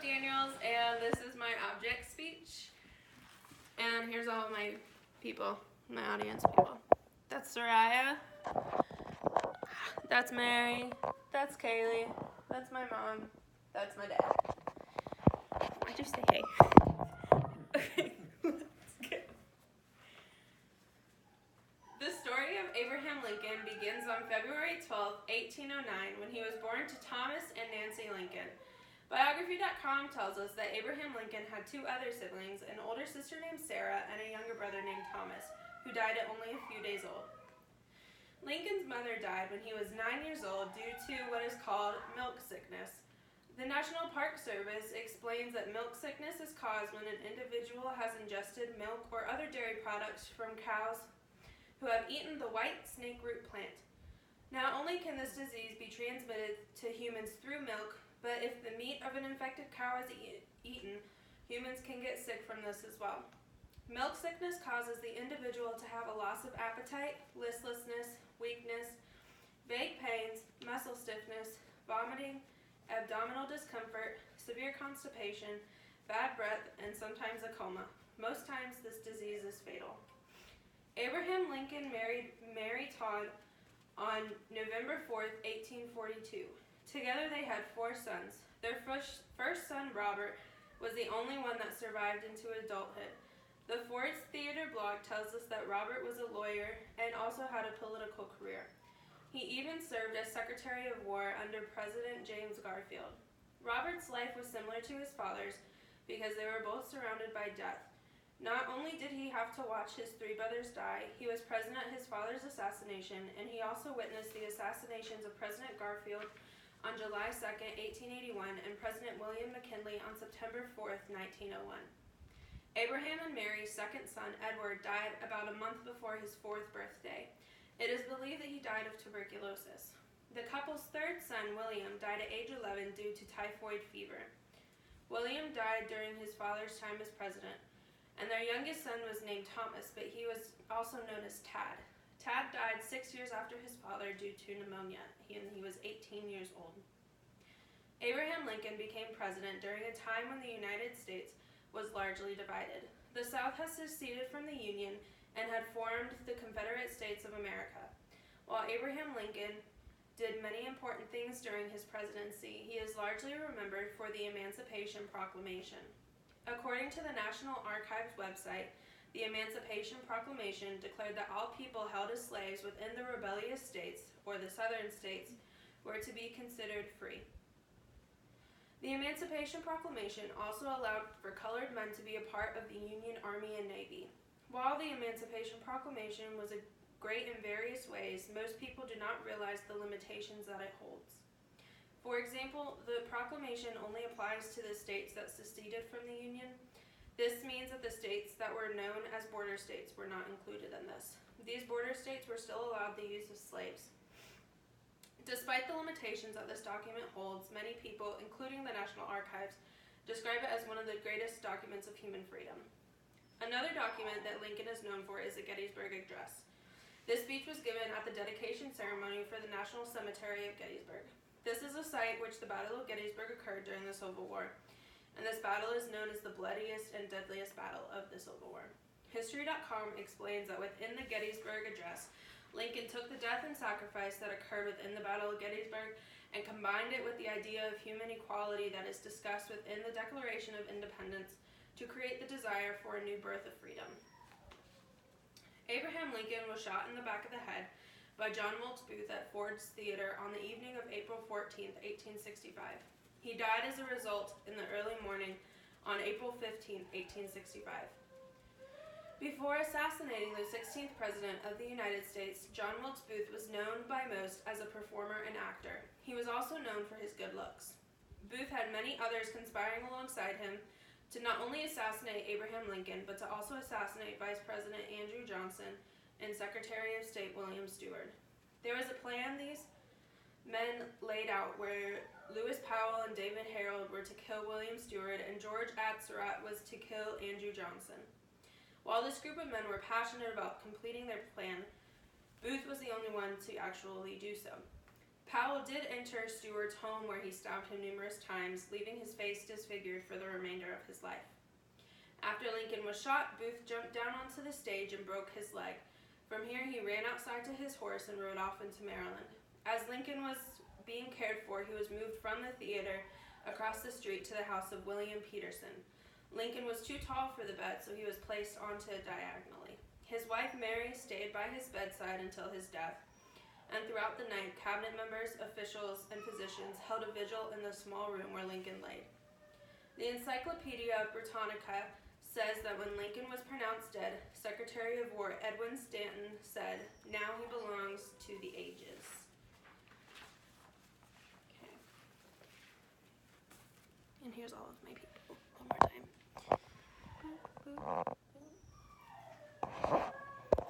Daniels, and this is my object speech. And here's all my people, my audience people. That's Soraya. That's Mary. That's Kaylee. That's my mom. That's my dad. Why'd you say hey? Okay, let's go. The story of Abraham Lincoln begins on February 12, 1809, when he was born to Thomas and Nancy Lincoln. Biography.com tells us that Abraham Lincoln had two other siblings, an older sister named Sarah and a younger brother named Thomas, who died at only a few days old. Lincoln's mother died when he was 9 years old due to what is called milk sickness. The National Park Service explains that milk sickness is caused when an individual has ingested milk or other dairy products from cows who have eaten the white snake root plant. Not only can this disease be transmitted to humans through milk, but if the meat of an infected cow is eaten, humans can get sick from this as well. Milk sickness causes the individual to have a loss of appetite, listlessness, weakness, vague pains, muscle stiffness, vomiting, abdominal discomfort, severe constipation, bad breath, and sometimes a coma. Most times this disease is fatal. Abraham Lincoln married Mary Todd on November 4th, 1842. Together they had 4 sons. Their first son, Robert, was the only one that survived into adulthood. The Ford's Theater blog tells us that Robert was a lawyer and also had a political career. He even served as Secretary of War under President James Garfield. Robert's life was similar to his father's because they were both surrounded by death. Not only did he have to watch his 3 brothers die, he was present at his father's assassination, and he also witnessed the assassinations of President Garfield on July 2nd, 1881, and President William McKinley on September 4th, 1901. Abraham and Mary's second son, Edward, died about a month before his 4th birthday. It is believed that he died of tuberculosis. The couple's third son, William, died at age 11 due to typhoid fever. William died during his father's time as president, and their youngest son was named Thomas, but he was also known as Tad. Tad died 6 years after his father due to pneumonia, and he was 18 years old. Abraham Lincoln became president during a time when the United States was largely divided. The South had seceded from the Union and had formed the Confederate States of America. While Abraham Lincoln did many important things during his presidency, he is largely remembered for the Emancipation Proclamation. According to the National Archives website, the Emancipation Proclamation declared that all people held as slaves within the rebellious states, or the southern states, were to be considered free. The Emancipation Proclamation also allowed for colored men to be a part of the Union Army and Navy. While the Emancipation Proclamation was great in various ways, most people do not realize the limitations that it holds. For example, the proclamation only applies to the states that seceded from the Union. This means that the states that were known as border states were not included in this. These border states were still allowed the use of slaves. Despite the limitations that this document holds, many people, including the National Archives, describe it as one of the greatest documents of human freedom. Another document that Lincoln is known for is the Gettysburg Address. This speech was given at the dedication ceremony for the National Cemetery of Gettysburg. This is a site which the Battle of Gettysburg occurred during the Civil War, and this battle is known as the bloodiest and deadliest battle of the Civil War. History.com explains that within the Gettysburg Address, Lincoln took the death and sacrifice that occurred within the Battle of Gettysburg and combined it with the idea of human equality that is discussed within the Declaration of Independence to create the desire for a new birth of freedom. Abraham Lincoln was shot in the back of the head by John Wilkes Booth at Ford's Theater on the evening of April 14, 1865. He died as a result in the early morning on April 15, 1865. Before assassinating the 16th President of the United States, John Wilkes Booth was known by most as a performer and actor. He was also known for his good looks. Booth had many others conspiring alongside him to not only assassinate Abraham Lincoln, but to also assassinate Vice President Andrew Johnson and Secretary of State William Stewart. There was a plan these men laid out where Lewis Powell and David Harold were to kill William Stewart, and George Atzerodt was to kill Andrew Johnson. While this group of men were passionate about completing their plan, Booth was the only one to actually do so. Powell did enter Stewart's home where he stabbed him numerous times, leaving his face disfigured for the remainder of his life. After Lincoln was shot, Booth jumped down onto the stage and broke his leg. From here, he ran outside to his horse and rode off into Maryland. As Lincoln was being cared for, he was moved from the theater across the street to the house of William Peterson. Lincoln was too tall for the bed, so he was placed onto it diagonally. His wife Mary stayed by his bedside until his death, and throughout the night, cabinet members, officials, and physicians held a vigil in the small room where Lincoln laid. The Encyclopedia Britannica says that when Lincoln was pronounced dead, Secretary of War Edwin Stanton said, "Now he belongs to the ages." Okay. And here's all of my people one more time. Boop, boop.